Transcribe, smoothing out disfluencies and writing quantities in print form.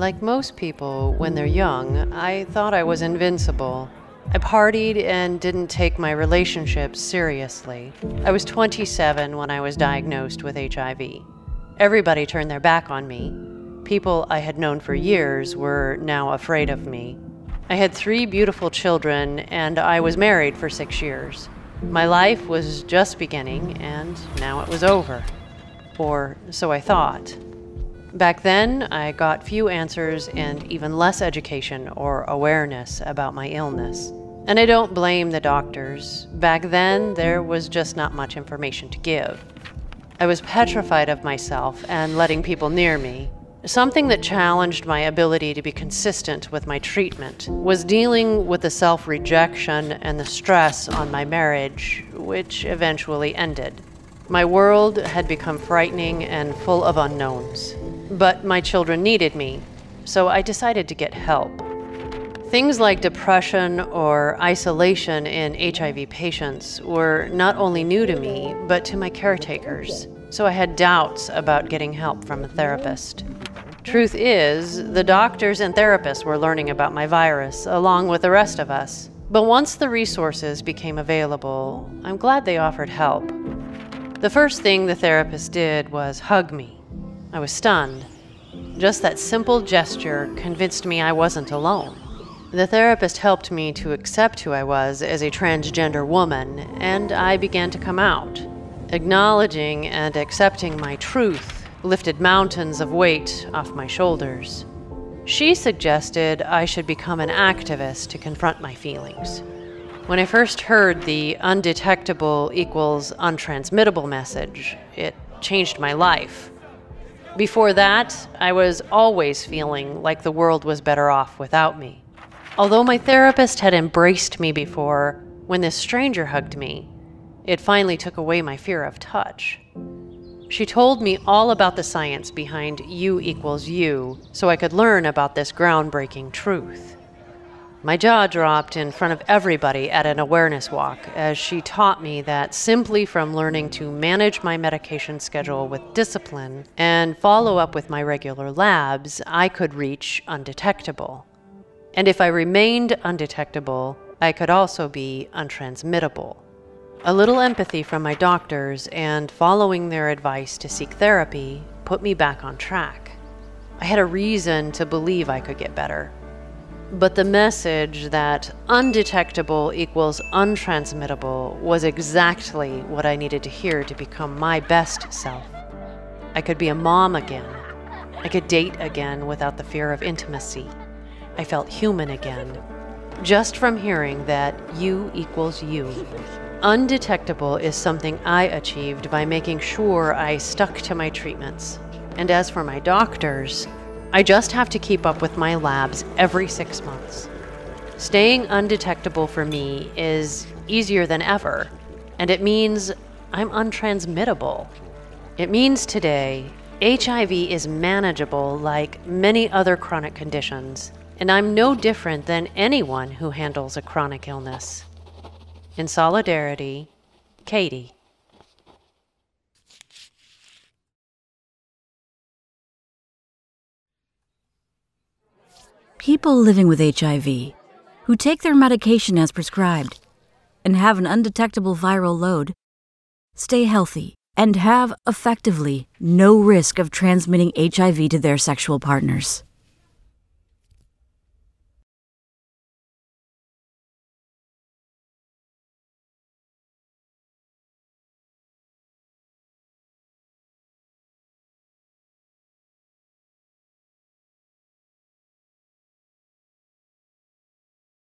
Like most people, when they're young, I thought I was invincible. I partied and didn't take my relationships seriously. I was 27 when I was diagnosed with HIV. Everybody turned their back on me. People I had known for years were now afraid of me. I had 3 beautiful children, and I was married for 6 years. My life was just beginning, and now it was over. Or so I thought. Back then, I got few answers and even less education or awareness about my illness. And I don't blame the doctors. Back then, there was just not much information to give. I was petrified of myself and letting people near me. Something that challenged my ability to be consistent with my treatment was dealing with the self-rejection and the stress on my marriage, which eventually ended. My world had become frightening and full of unknowns. But my children needed me, so I decided to get help. Things like depression or isolation in HIV patients were not only new to me, but to my caretakers, so I had doubts about getting help from a therapist. Truth is, the doctors and therapists were learning about my virus, along with the rest of us. But once the resources became available, I'm glad they offered help. The first thing the therapist did was hug me. I was stunned. Just that simple gesture convinced me I wasn't alone. The therapist helped me to accept who I was as a transgender woman, and I began to come out. Acknowledging and accepting my truth lifted mountains of weight off my shoulders. She suggested I should become an activist to confront my feelings. When I first heard the undetectable equals untransmittable message, it changed my life. Before that, I was always feeling like the world was better off without me. Although my therapist had embraced me before, when this stranger hugged me, it finally took away my fear of touch. She told me all about the science behind UequalsU, so I could learn about this groundbreaking truth. My jaw dropped in front of everybody at an awareness walk as she taught me that simply from learning to manage my medication schedule with discipline and follow up with my regular labs, I could reach undetectable. And if I remained undetectable, I could also be untransmittable. A little empathy from my doctors and following their advice to seek therapy put me back on track. I had a reason to believe I could get better. But the message that undetectable equals untransmittable was exactly what I needed to hear to become my best self. I could be a mom again. I could date again without the fear of intimacy. I felt human again, just from hearing that UequalsU. Undetectable is something I achieved by making sure I stuck to my treatments. And as for my doctors, I just have to keep up with my labs every 6 months. Staying undetectable for me is easier than ever, and it means I'm untransmittable. It means today, HIV is manageable like many other chronic conditions, and I'm no different than anyone who handles a chronic illness. In solidarity, Katie. People living with HIV who take their medication as prescribed and have an undetectable viral load stay healthy and have effectively no risk of transmitting HIV to their sexual partners.